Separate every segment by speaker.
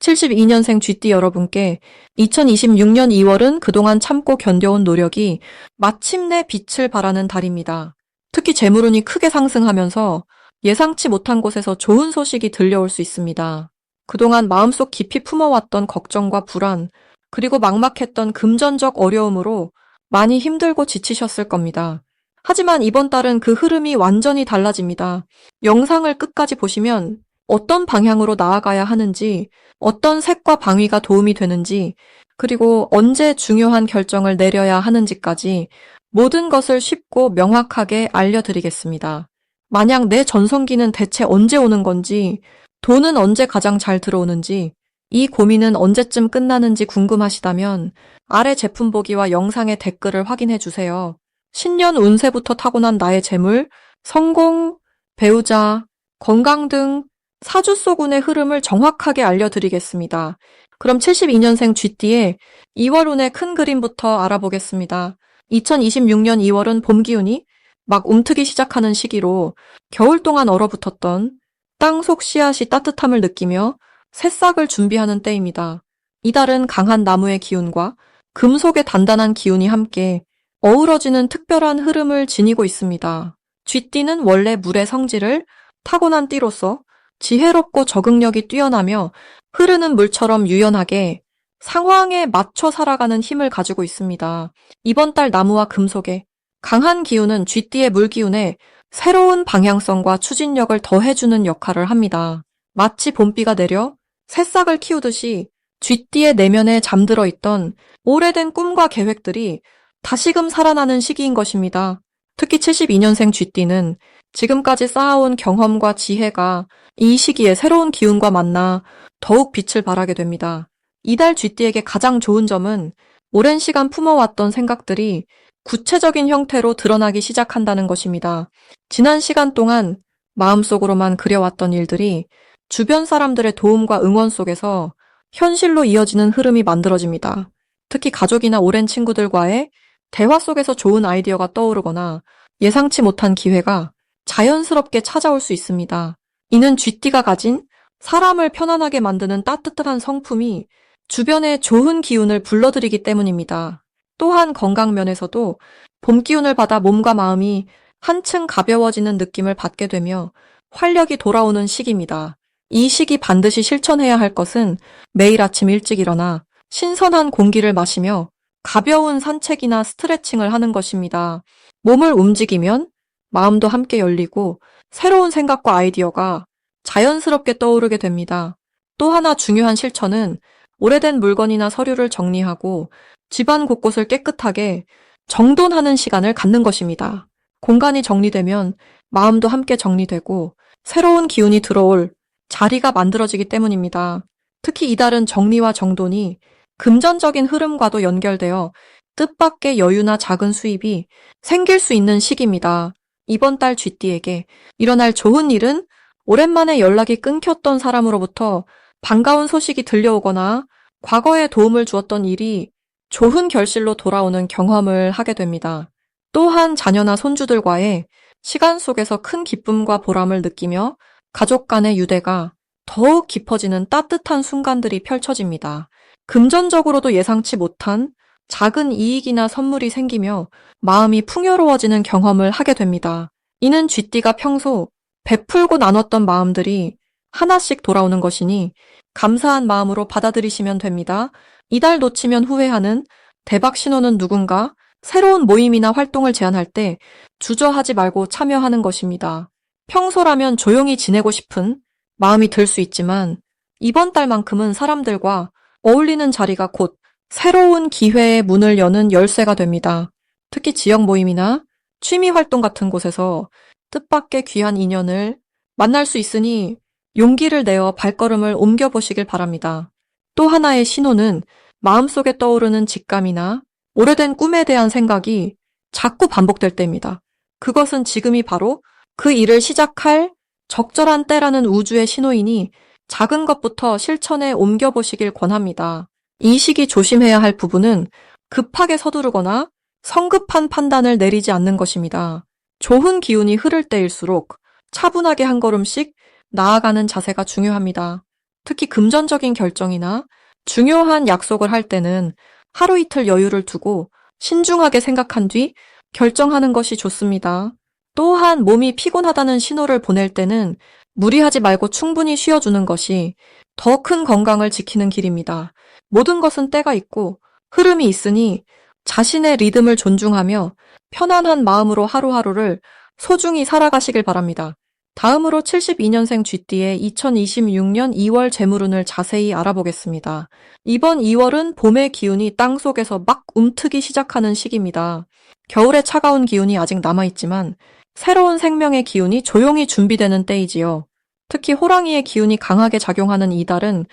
Speaker 1: 72년생 쥐띠 여러분께 2026년 2월은 그동안 참고 견뎌온 노력이 마침내 빛을 발하는 달입니다. 특히 재물운이 크게 상승하면서 예상치 못한 곳에서 좋은 소식이 들려올 수 있습니다. 그동안 마음속 깊이 품어왔던 걱정과 불안, 그리고 막막했던 금전적 어려움으로 많이 힘들고 지치셨을 겁니다. 하지만 이번 달은 그 흐름이 완전히 달라집니다. 영상을 끝까지 보시면 어떤 방향으로 나아가야 하는지, 어떤 색과 방위가 도움이 되는지, 그리고 언제 중요한 결정을 내려야 하는지까지 모든 것을 쉽고 명확하게 알려드리겠습니다. 만약 내 전성기는 대체 언제 오는 건지, 돈은 언제 가장 잘 들어오는지, 이 고민은 언제쯤 끝나는지 궁금하시다면 아래 제품 보기와 영상의 댓글을 확인해 주세요. 신년 운세부터 타고난 나의 재물, 성공, 배우자, 건강 등 사주 속 운의 흐름을 정확하게 알려드리겠습니다. 그럼 72년생 쥐띠의 2월 운의 큰 그림부터 알아보겠습니다. 2026년 2월은 봄 기운이 막 움트기 시작하는 시기로 겨울 동안 얼어붙었던 땅속 씨앗이 따뜻함을 느끼며 새싹을 준비하는 때입니다. 이달은 강한 나무의 기운과 금속의 단단한 기운이 함께 어우러지는 특별한 흐름을 지니고 있습니다. 쥐띠는 원래 물의 성질을 타고난 띠로서 지혜롭고 적응력이 뛰어나며 흐르는 물처럼 유연하게 상황에 맞춰 살아가는 힘을 가지고 있습니다. 이번 달 나무와 금속의 강한 기운은 쥐띠의 물기운에 새로운 방향성과 추진력을 더해주는 역할을 합니다. 마치 봄비가 내려 새싹을 키우듯이 쥐띠의 내면에 잠들어 있던 오래된 꿈과 계획들이 다시금 살아나는 시기인 것입니다. 특히 72년생 쥐띠는 지금까지 쌓아온 경험과 지혜가 이 시기에 새로운 기운과 만나 더욱 빛을 발하게 됩니다. 이달 쥐띠에게 가장 좋은 점은 오랜 시간 품어왔던 생각들이 구체적인 형태로 드러나기 시작한다는 것입니다. 지난 시간 동안 마음속으로만 그려왔던 일들이 주변 사람들의 도움과 응원 속에서 현실로 이어지는 흐름이 만들어집니다. 특히 가족이나 오랜 친구들과의 대화 속에서 좋은 아이디어가 떠오르거나 예상치 못한 기회가 자연스럽게 찾아올 수 있습니다. 이는 쥐띠가 가진 사람을 편안하게 만드는 따뜻한 성품이 주변에 좋은 기운을 불러들이기 때문입니다. 또한 건강 면에서도 봄 기운을 받아 몸과 마음이 한층 가벼워지는 느낌을 받게 되며 활력이 돌아오는 시기입니다. 이 시기 반드시 실천해야 할 것은 매일 아침 일찍 일어나 신선한 공기를 마시며 가벼운 산책이나 스트레칭을 하는 것입니다. 몸을 움직이면 마음도 함께 열리고 새로운 생각과 아이디어가 자연스럽게 떠오르게 됩니다. 또 하나 중요한 실천은 오래된 물건이나 서류를 정리하고 집안 곳곳을 깨끗하게 정돈하는 시간을 갖는 것입니다. 공간이 정리되면 마음도 함께 정리되고 새로운 기운이 들어올 자리가 만들어지기 때문입니다. 특히 이달은 정리와 정돈이 금전적인 흐름과도 연결되어 뜻밖의 여유나 작은 수입이 생길 수 있는 시기입니다. 이번 달 쥐띠에게 일어날 좋은 일은 오랜만에 연락이 끊겼던 사람으로부터 반가운 소식이 들려오거나 과거에 도움을 주었던 일이 좋은 결실로 돌아오는 경험을 하게 됩니다. 또한 자녀나 손주들과의 시간 속에서 큰 기쁨과 보람을 느끼며 가족 간의 유대가 더욱 깊어지는 따뜻한 순간들이 펼쳐집니다. 금전적으로도 예상치 못한 작은 이익이나 선물이 생기며 마음이 풍요로워지는 경험을 하게 됩니다. 이는 쥐띠가 평소 베풀고 나눴던 마음들이 하나씩 돌아오는 것이니 감사한 마음으로 받아들이시면 됩니다. 이달 놓치면 후회하는 대박 신호는 누군가 새로운 모임이나 활동을 제안할 때 주저하지 말고 참여하는 것입니다. 평소라면 조용히 지내고 싶은 마음이 들 수 있지만 이번 달만큼은 사람들과 어울리는 자리가 곧 새로운 기회의 문을 여는 열쇠가 됩니다. 특히 지역 모임이나 취미 활동 같은 곳에서 뜻밖의 귀한 인연을 만날 수 있으니 용기를 내어 발걸음을 옮겨보시길 바랍니다. 또 하나의 신호는 마음속에 떠오르는 직감이나 오래된 꿈에 대한 생각이 자꾸 반복될 때입니다. 그것은 지금이 바로 그 일을 시작할 적절한 때라는 우주의 신호이니 작은 것부터 실천에 옮겨보시길 권합니다. 이 시기 조심해야 할 부분은 급하게 서두르거나 성급한 판단을 내리지 않는 것입니다. 좋은 기운이 흐를 때일수록 차분하게 한 걸음씩 나아가는 자세가 중요합니다. 특히 금전적인 결정이나 중요한 약속을 할 때는 하루 이틀 여유를 두고 신중하게 생각한 뒤 결정하는 것이 좋습니다. 또한 몸이 피곤하다는 신호를 보낼 때는 무리하지 말고 충분히 쉬어주는 것이 더 큰 건강을 지키는 길입니다. 모든 것은 때가 있고 흐름이 있으니 자신의 리듬을 존중하며 편안한 마음으로 하루하루를 소중히 살아가시길 바랍니다. 다음으로 72년생 쥐띠의 2026년 2월 재물운을 자세히 알아보겠습니다. 이번 2월은 봄의 기운이 땅속에서 막 움트기 시작하는 시기입니다. 겨울의 차가운 기운이 아직 남아있지만 새로운 생명의 기운이 조용히 준비되는 때이지요. 특히 호랑이의 기운이 강하게 작용하는 이달은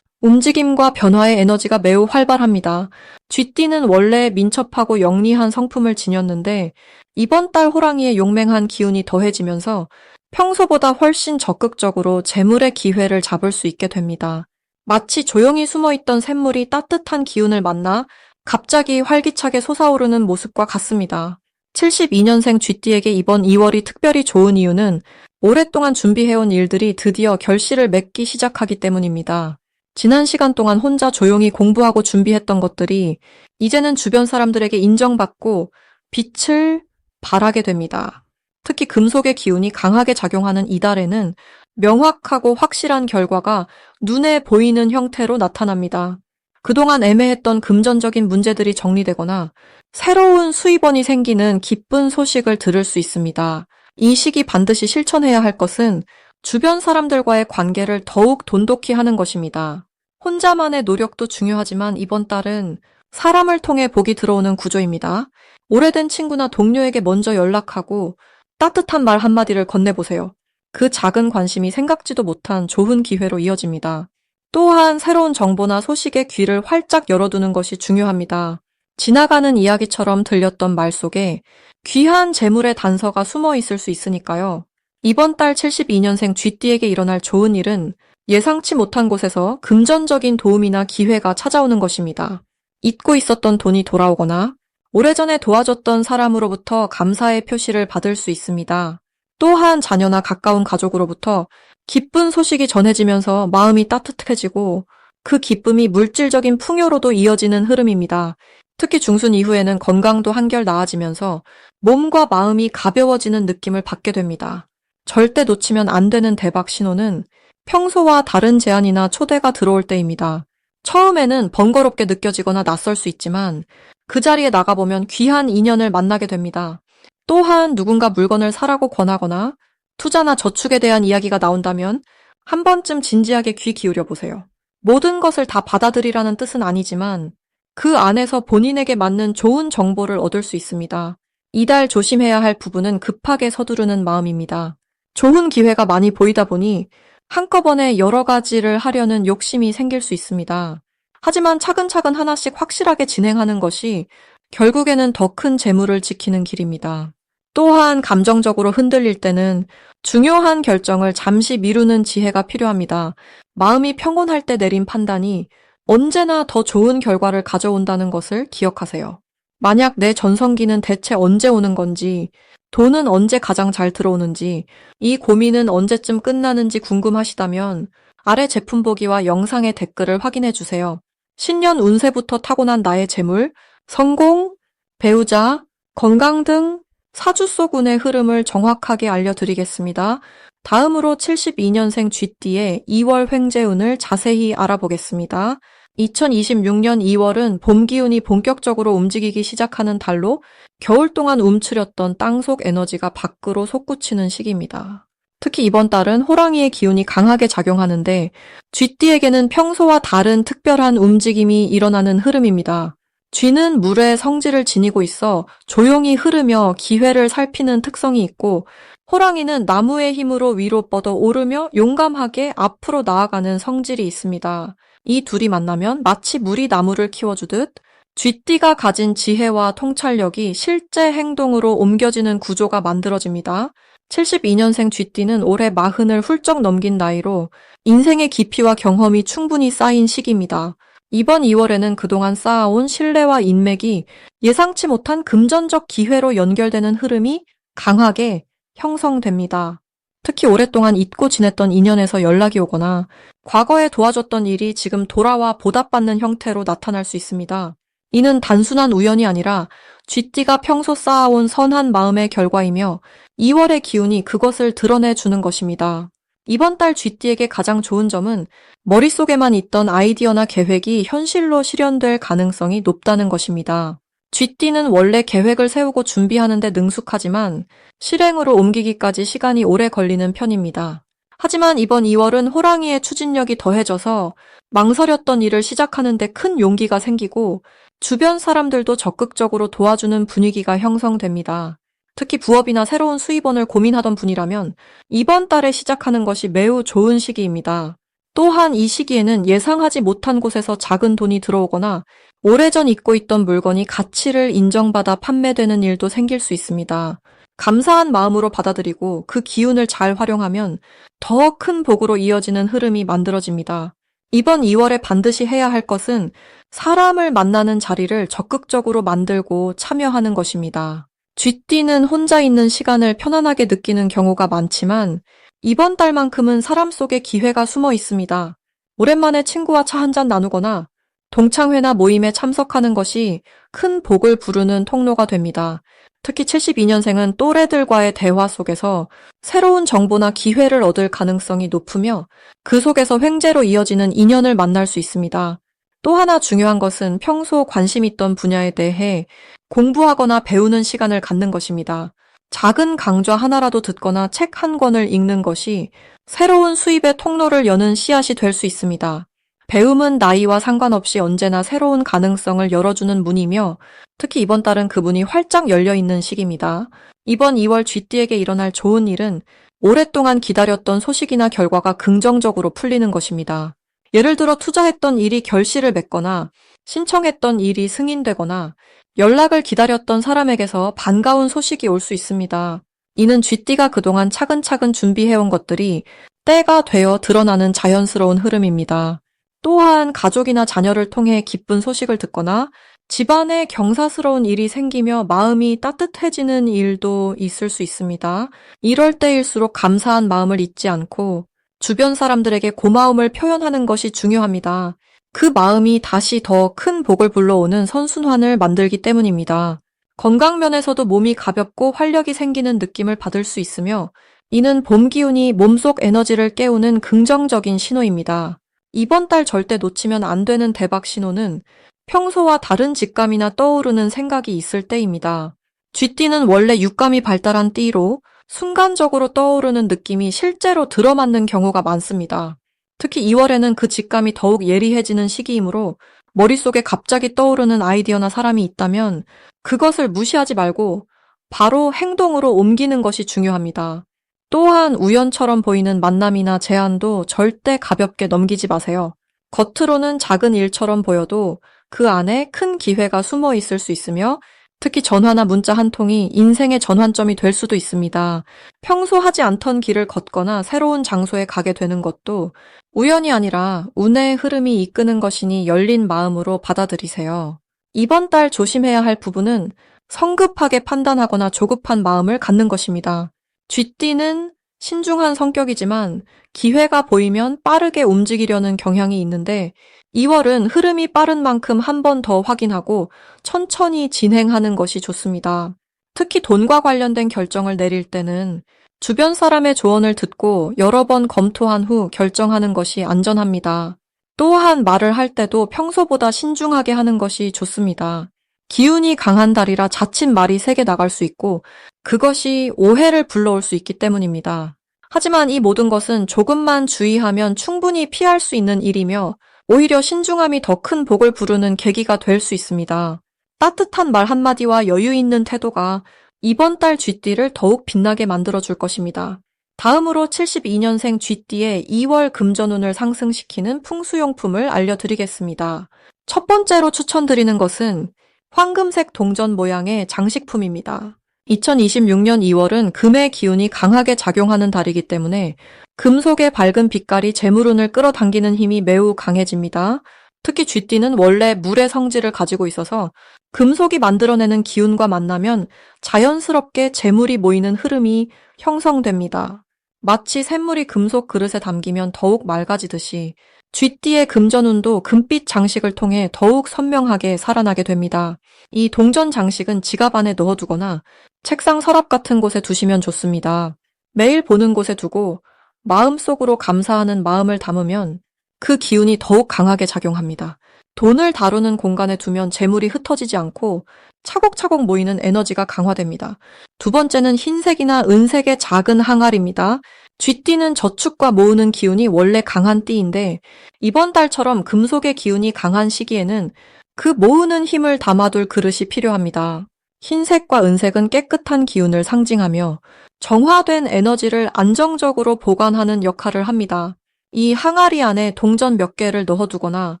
Speaker 1: 움직임과 변화의 에너지가 매우 활발합니다. 쥐띠는 원래 민첩하고 영리한 성품을 지녔는데 이번 달 호랑이의 용맹한 기운이 더해지면서 평소보다 훨씬 적극적으로 재물의 기회를 잡을 수 있게 됩니다. 마치 조용히 숨어있던 샘물이 따뜻한 기운을 만나 갑자기 활기차게 솟아오르는 모습과 같습니다. 72년생 쥐띠에게 이번 2월이 특별히 좋은 이유는 오랫동안 준비해온 일들이 드디어 결실을 맺기 시작하기 때문입니다. 지난 시간 동안 혼자 조용히 공부하고 준비했던 것들이 이제는 주변 사람들에게 인정받고 빛을 발하게 됩니다. 특히 금속의 기운이 강하게 작용하는 이달에는 명확하고 확실한 결과가 눈에 보이는 형태로 나타납니다. 그동안 애매했던 금전적인 문제들이 정리되거나 새로운 수입원이 생기는 기쁜 소식을 들을 수 있습니다. 이 시기 반드시 실천해야 할 것은 주변 사람들과의 관계를 더욱 돈독히 하는 것입니다. 혼자만의 노력도 중요하지만 이번 달은 사람을 통해 복이 들어오는 구조입니다. 오래된 친구나 동료에게 먼저 연락하고 따뜻한 말 한마디를 건네보세요. 그 작은 관심이 생각지도 못한 좋은 기회로 이어집니다. 또한 새로운 정보나 소식에 귀를 활짝 열어두는 것이 중요합니다. 지나가는 이야기처럼 들렸던 말 속에 귀한 재물의 단서가 숨어 있을 수 있으니까요. 이번 달 72년생 쥐띠에게 일어날 좋은 일은 예상치 못한 곳에서 금전적인 도움이나 기회가 찾아오는 것입니다. 잊고 있었던 돈이 돌아오거나 오래전에 도와줬던 사람으로부터 감사의 표시를 받을 수 있습니다. 또한 자녀나 가까운 가족으로부터 기쁜 소식이 전해지면서 마음이 따뜻해지고 그 기쁨이 물질적인 풍요로도 이어지는 흐름입니다. 특히 중순 이후에는 건강도 한결 나아지면서 몸과 마음이 가벼워지는 느낌을 받게 됩니다. 절대 놓치면 안 되는 대박 신호는 평소와 다른 제안이나 초대가 들어올 때입니다. 처음에는 번거롭게 느껴지거나 낯설 수 있지만 그 자리에 나가보면 귀한 인연을 만나게 됩니다. 또한 누군가 물건을 사라고 권하거나 투자나 저축에 대한 이야기가 나온다면 한 번쯤 진지하게 귀 기울여 보세요. 모든 것을 다 받아들이라는 뜻은 아니지만 그 안에서 본인에게 맞는 좋은 정보를 얻을 수 있습니다. 이달 조심해야 할 부분은 급하게 서두르는 마음입니다. 좋은 기회가 많이 보이다 보니 한꺼번에 여러 가지를 하려는 욕심이 생길 수 있습니다. 하지만 차근차근 하나씩 확실하게 진행하는 것이 결국에는 더 큰 재물을 지키는 길입니다. 또한 감정적으로 흔들릴 때는 중요한 결정을 잠시 미루는 지혜가 필요합니다. 마음이 평온할 때 내린 판단이 언제나 더 좋은 결과를 가져온다는 것을 기억하세요. 만약 내 전성기는 대체 언제 오는 건지, 돈은 언제 가장 잘 들어오는지, 이 고민은 언제쯤 끝나는지 궁금하시다면 아래 제품 보기와 영상의 댓글을 확인해 주세요. 신년 운세부터 타고난 나의 재물, 성공, 배우자, 건강 등 사주 속 운의 흐름을 정확하게 알려드리겠습니다. 다음으로 72년생 쥐띠의 2월 횡재운을 자세히 알아보겠습니다. 2026년 2월은 봄 기운이 본격적으로 움직이기 시작하는 달로 겨울 동안 움츠렸던 땅속 에너지가 밖으로 솟구치는 시기입니다. 특히 이번 달은 호랑이의 기운이 강하게 작용하는데 쥐띠에게는 평소와 다른 특별한 움직임이 일어나는 흐름입니다. 쥐는 물의 성질을 지니고 있어 조용히 흐르며 기회를 살피는 특성이 있고 호랑이는 나무의 힘으로 위로 뻗어 오르며 용감하게 앞으로 나아가는 성질이 있습니다. 이 둘이 만나면 마치 물이 나무를 키워주듯 쥐띠가 가진 지혜와 통찰력이 실제 행동으로 옮겨지는 구조가 만들어집니다. 72년생 쥐띠는 올해 40을 훌쩍 넘긴 나이로 인생의 깊이와 경험이 충분히 쌓인 시기입니다. 이번 2월에는 그동안 쌓아온 신뢰와 인맥이 예상치 못한 금전적 기회로 연결되는 흐름이 강하게 형성됩니다. 특히 오랫동안 잊고 지냈던 인연에서 연락이 오거나 과거에 도와줬던 일이 지금 돌아와 보답받는 형태로 나타날 수 있습니다. 이는 단순한 우연이 아니라 쥐띠가 평소 쌓아온 선한 마음의 결과이며 2월의 기운이 그것을 드러내주는 것입니다. 이번 달 쥐띠에게 가장 좋은 점은 머릿속에만 있던 아이디어나 계획이 현실로 실현될 가능성이 높다는 것입니다. 쥐띠는 원래 계획을 세우고 준비하는 데 능숙하지만 실행으로 옮기기까지 시간이 오래 걸리는 편입니다. 하지만 이번 2월은 호랑이의 추진력이 더해져서 망설였던 일을 시작하는 데 큰 용기가 생기고 주변 사람들도 적극적으로 도와주는 분위기가 형성됩니다. 특히 부업이나 새로운 수입원을 고민하던 분이라면 이번 달에 시작하는 것이 매우 좋은 시기입니다. 또한 이 시기에는 예상하지 못한 곳에서 작은 돈이 들어오거나 오래전 잊고 있던 물건이 가치를 인정받아 판매되는 일도 생길 수 있습니다. 감사한 마음으로 받아들이고 그 기운을 잘 활용하면 더 큰 복으로 이어지는 흐름이 만들어집니다. 이번 2월에 반드시 해야 할 것은 사람을 만나는 자리를 적극적으로 만들고 참여하는 것입니다. 쥐띠는 혼자 있는 시간을 편안하게 느끼는 경우가 많지만 이번 달만큼은 사람 속에 기회가 숨어 있습니다. 오랜만에 친구와 차 한잔 나누거나 동창회나 모임에 참석하는 것이 큰 복을 부르는 통로가 됩니다. 특히 72년생은 또래들과의 대화 속에서 새로운 정보나 기회를 얻을 가능성이 높으며 그 속에서 횡재로 이어지는 인연을 만날 수 있습니다. 또 하나 중요한 것은 평소 관심 있던 분야에 대해 공부하거나 배우는 시간을 갖는 것입니다. 작은 강좌 하나라도 듣거나 책 한 권을 읽는 것이 새로운 수입의 통로를 여는 씨앗이 될 수 있습니다. 배움은 나이와 상관없이 언제나 새로운 가능성을 열어주는 문이며 특히 이번 달은 그 문이 활짝 열려있는 시기입니다. 이번 2월 쥐띠에게 일어날 좋은 일은 오랫동안 기다렸던 소식이나 결과가 긍정적으로 풀리는 것입니다. 예를 들어 투자했던 일이 결실을 맺거나 신청했던 일이 승인되거나 연락을 기다렸던 사람에게서 반가운 소식이 올 수 있습니다. 이는 쥐띠가 그동안 차근차근 준비해온 것들이 때가 되어 드러나는 자연스러운 흐름입니다. 또한 가족이나 자녀를 통해 기쁜 소식을 듣거나 집안에 경사스러운 일이 생기며 마음이 따뜻해지는 일도 있을 수 있습니다. 이럴 때일수록 감사한 마음을 잊지 않고 주변 사람들에게 고마움을 표현하는 것이 중요합니다. 그 마음이 다시 더 큰 복을 불러오는 선순환을 만들기 때문입니다. 건강 면에서도 몸이 가볍고 활력이 생기는 느낌을 받을 수 있으며 이는 봄 기운이 몸속 에너지를 깨우는 긍정적인 신호입니다. 이번 달 절대 놓치면 안 되는 대박 신호는 평소와 다른 직감이나 떠오르는 생각이 있을 때입니다. 쥐띠는 원래 육감이 발달한 띠로 순간적으로 떠오르는 느낌이 실제로 들어맞는 경우가 많습니다. 특히 2월에는 그 직감이 더욱 예리해지는 시기이므로 머릿속에 갑자기 떠오르는 아이디어나 사람이 있다면 그것을 무시하지 말고 바로 행동으로 옮기는 것이 중요합니다. 또한 우연처럼 보이는 만남이나 제안도 절대 가볍게 넘기지 마세요. 겉으로는 작은 일처럼 보여도 그 안에 큰 기회가 숨어 있을 수 있으며 특히 전화나 문자 한 통이 인생의 전환점이 될 수도 있습니다. 평소 하지 않던 길을 걷거나 새로운 장소에 가게 되는 것도 우연이 아니라 운의 흐름이 이끄는 것이니 열린 마음으로 받아들이세요. 이번 달 조심해야 할 부분은 성급하게 판단하거나 조급한 마음을 갖는 것입니다. 쥐띠는 신중한 성격이지만 기회가 보이면 빠르게 움직이려는 경향이 있는데 2월은 흐름이 빠른 만큼 한 번 더 확인하고 천천히 진행하는 것이 좋습니다. 특히 돈과 관련된 결정을 내릴 때는 주변 사람의 조언을 듣고 여러 번 검토한 후 결정하는 것이 안전합니다. 또한 말을 할 때도 평소보다 신중하게 하는 것이 좋습니다. 기운이 강한 달이라 자칫 말이 세게 나갈 수 있고 그것이 오해를 불러올 수 있기 때문입니다. 하지만 이 모든 것은 조금만 주의하면 충분히 피할 수 있는 일이며 오히려 신중함이 더 큰 복을 부르는 계기가 될 수 있습니다. 따뜻한 말 한마디와 여유 있는 태도가 이번 달 쥐띠를 더욱 빛나게 만들어줄 것입니다. 다음으로 72년생 쥐띠의 2월 금전운을 상승시키는 풍수용품을 알려드리겠습니다. 첫 번째로 추천드리는 것은 황금색 동전 모양의 장식품입니다. 2026년 2월은 금의 기운이 강하게 작용하는 달이기 때문에 금속의 밝은 빛깔이 재물운을 끌어당기는 힘이 매우 강해집니다. 특히 쥐띠는 원래 물의 성질을 가지고 있어서 금속이 만들어내는 기운과 만나면 자연스럽게 재물이 모이는 흐름이 형성됩니다. 마치 샘물이 금속 그릇에 담기면 더욱 맑아지듯이 쥐띠의 금전운도 금빛 장식을 통해 더욱 선명하게 살아나게 됩니다. 이 동전 장식은 지갑 안에 넣어두거나 책상 서랍 같은 곳에 두시면 좋습니다. 매일 보는 곳에 두고 마음속으로 감사하는 마음을 담으면 그 기운이 더욱 강하게 작용합니다. 돈을 다루는 공간에 두면 재물이 흩어지지 않고 차곡차곡 모이는 에너지가 강화됩니다. 두 번째는 흰색이나 은색의 작은 항아리입니다. 쥐띠는 저축과 모으는 기운이 원래 강한 띠인데 이번 달처럼 금속의 기운이 강한 시기에는 그 모으는 힘을 담아둘 그릇이 필요합니다. 흰색과 은색은 깨끗한 기운을 상징하며 정화된 에너지를 안정적으로 보관하는 역할을 합니다. 이 항아리 안에 동전 몇 개를 넣어두거나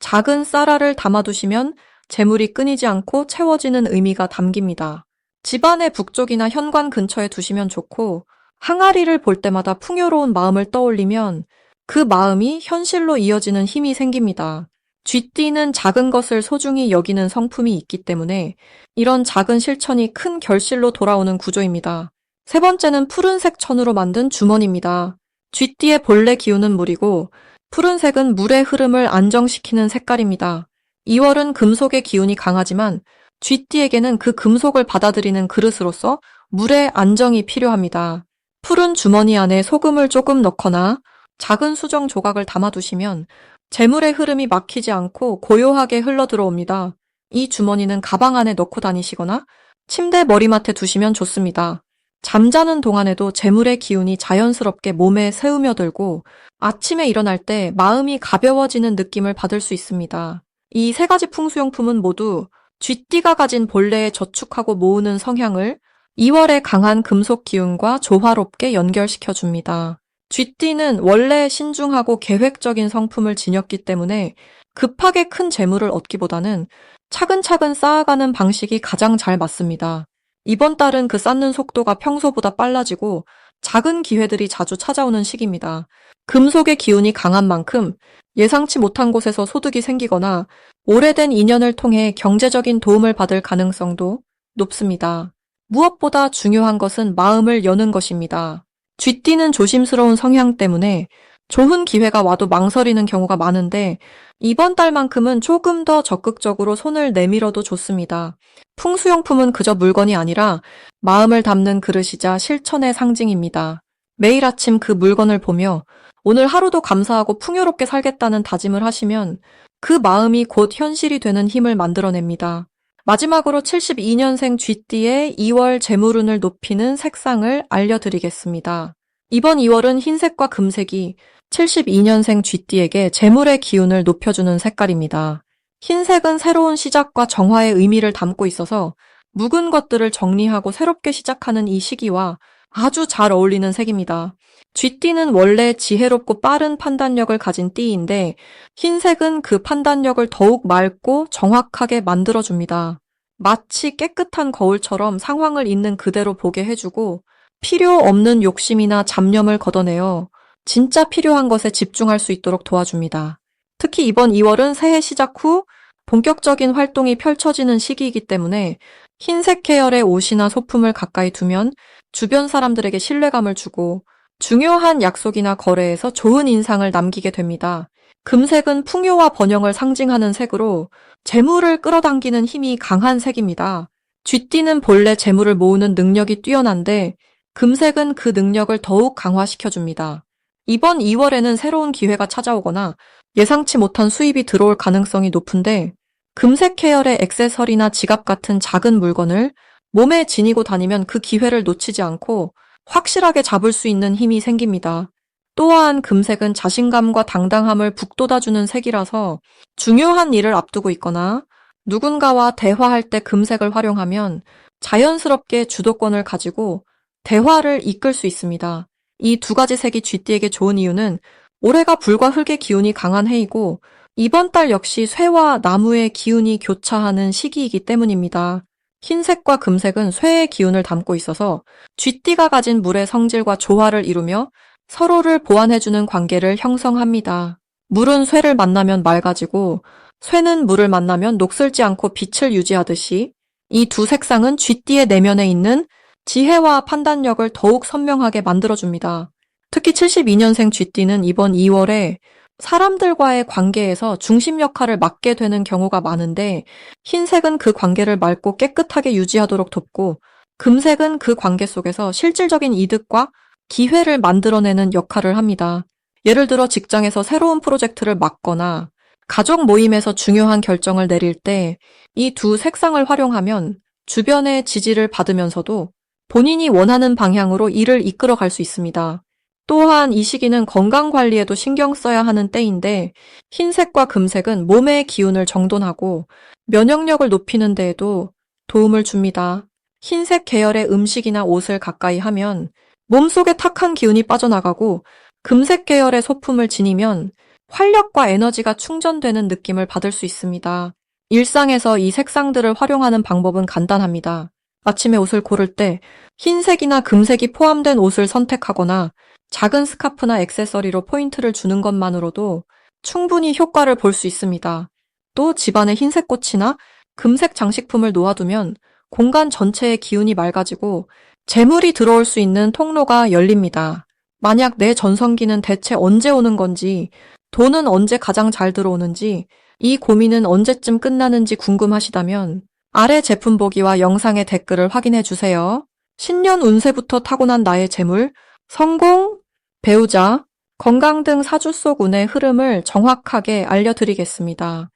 Speaker 1: 작은 쌀알을 담아두시면 재물이 끊이지 않고 채워지는 의미가 담깁니다. 집안의 북쪽이나 현관 근처에 두시면 좋고 항아리를 볼 때마다 풍요로운 마음을 떠올리면 그 마음이 현실로 이어지는 힘이 생깁니다. 쥐띠는 작은 것을 소중히 여기는 성품이 있기 때문에 이런 작은 실천이 큰 결실로 돌아오는 구조입니다. 세 번째는 푸른색 천으로 만든 주머니입니다. 쥐띠의 본래 기운은 물이고 푸른색은 물의 흐름을 안정시키는 색깔입니다. 2월은 금속의 기운이 강하지만 쥐띠에게는 그 금속을 받아들이는 그릇으로서 물의 안정이 필요합니다. 푸른 주머니 안에 소금을 조금 넣거나 작은 수정 조각을 담아두시면 재물의 흐름이 막히지 않고 고요하게 흘러들어옵니다. 이 주머니는 가방 안에 넣고 다니시거나 침대 머리맡에 두시면 좋습니다. 잠자는 동안에도 재물의 기운이 자연스럽게 몸에 스며들고 아침에 일어날 때 마음이 가벼워지는 느낌을 받을 수 있습니다. 이 세 가지 풍수용품은 모두 쥐띠가 가진 본래의 저축하고 모으는 성향을 2월의 강한 금속 기운과 조화롭게 연결시켜 줍니다. 쥐띠는 원래 신중하고 계획적인 성품을 지녔기 때문에 급하게 큰 재물을 얻기보다는 차근차근 쌓아가는 방식이 가장 잘 맞습니다. 이번 달은 그 쌓는 속도가 평소보다 빨라지고 작은 기회들이 자주 찾아오는 시기입니다. 금속의 기운이 강한 만큼 예상치 못한 곳에서 소득이 생기거나 오래된 인연을 통해 경제적인 도움을 받을 가능성도 높습니다. 무엇보다 중요한 것은 마음을 여는 것입니다. 쥐띠는 조심스러운 성향 때문에 좋은 기회가 와도 망설이는 경우가 많은데 이번 달만큼은 조금 더 적극적으로 손을 내밀어도 좋습니다. 풍수용품은 그저 물건이 아니라 마음을 담는 그릇이자 실천의 상징입니다. 매일 아침 그 물건을 보며 오늘 하루도 감사하고 풍요롭게 살겠다는 다짐을 하시면 그 마음이 곧 현실이 되는 힘을 만들어냅니다. 마지막으로 72년생 쥐띠의 2월 재물운을 높이는 색상을 알려드리겠습니다. 이번 2월은 흰색과 금색이 72년생 쥐띠에게 재물의 기운을 높여주는 색깔입니다. 흰색은 새로운 시작과 정화의 의미를 담고 있어서 묵은 것들을 정리하고 새롭게 시작하는 이 시기와 아주 잘 어울리는 색입니다. 쥐띠는 원래 지혜롭고 빠른 판단력을 가진 띠인데 흰색은 그 판단력을 더욱 맑고 정확하게 만들어줍니다. 마치 깨끗한 거울처럼 상황을 있는 그대로 보게 해주고 필요 없는 욕심이나 잡념을 걷어내어 진짜 필요한 것에 집중할 수 있도록 도와줍니다. 특히 이번 2월은 새해 시작 후 본격적인 활동이 펼쳐지는 시기이기 때문에 흰색 계열의 옷이나 소품을 가까이 두면 주변 사람들에게 신뢰감을 주고 중요한 약속이나 거래에서 좋은 인상을 남기게 됩니다. 금색은 풍요와 번영을 상징하는 색으로 재물을 끌어당기는 힘이 강한 색입니다. 쥐띠는 본래 재물을 모으는 능력이 뛰어난데 금색은 그 능력을 더욱 강화시켜줍니다. 이번 2월에는 새로운 기회가 찾아오거나 예상치 못한 수입이 들어올 가능성이 높은데 금색 계열의 액세서리나 지갑 같은 작은 물건을 몸에 지니고 다니면 그 기회를 놓치지 않고 확실하게 잡을 수 있는 힘이 생깁니다. 또한 금색은 자신감과 당당함을 북돋아주는 색이라서 중요한 일을 앞두고 있거나 누군가와 대화할 때 금색을 활용하면 자연스럽게 주도권을 가지고 대화를 이끌 수 있습니다. 이 두 가지 색이 쥐띠에게 좋은 이유는 올해가 불과 흙의 기운이 강한 해이고 이번 달 역시 쇠와 나무의 기운이 교차하는 시기이기 때문입니다. 흰색과 금색은 쇠의 기운을 담고 있어서 쥐띠가 가진 물의 성질과 조화를 이루며 서로를 보완해주는 관계를 형성합니다. 물은 쇠를 만나면 맑아지고 쇠는 물을 만나면 녹슬지 않고 빛을 유지하듯이 이 두 색상은 쥐띠의 내면에 있는 지혜와 판단력을 더욱 선명하게 만들어줍니다. 특히 72년생 쥐띠는 이번 2월에 사람들과의 관계에서 중심 역할을 맡게 되는 경우가 많은데, 흰색은 그 관계를 맑고 깨끗하게 유지하도록 돕고, 금색은 그 관계 속에서 실질적인 이득과 기회를 만들어내는 역할을 합니다. 예를 들어 직장에서 새로운 프로젝트를 맡거나 가족 모임에서 중요한 결정을 내릴 때 이 두 색상을 활용하면 주변의 지지를 받으면서도 본인이 원하는 방향으로 일을 이끌어 갈 수 있습니다. 또한 이 시기는 건강 관리에도 신경 써야 하는 때인데, 흰색과 금색은 몸의 기운을 정돈하고 면역력을 높이는 데에도 도움을 줍니다. 흰색 계열의 음식이나 옷을 가까이 하면 몸속에 탁한 기운이 빠져나가고, 금색 계열의 소품을 지니면 활력과 에너지가 충전되는 느낌을 받을 수 있습니다. 일상에서 이 색상들을 활용하는 방법은 간단합니다. 아침에 옷을 고를 때 흰색이나 금색이 포함된 옷을 선택하거나 작은 스카프나 액세서리로 포인트를 주는 것만으로도 충분히 효과를 볼 수 있습니다. 또 집안에 흰색 꽃이나 금색 장식품을 놓아두면 공간 전체의 기운이 맑아지고 재물이 들어올 수 있는 통로가 열립니다. 만약 내 전성기는 대체 언제 오는 건지, 돈은 언제 가장 잘 들어오는지, 이 고민은 언제쯤 끝나는지 궁금하시다면 아래 제품 보기와 영상의 댓글을 확인해 주세요. 신년 운세부터 타고난 나의 재물, 성공, 배우자, 건강 등 사주 속 운의 흐름을 정확하게 알려드리겠습니다.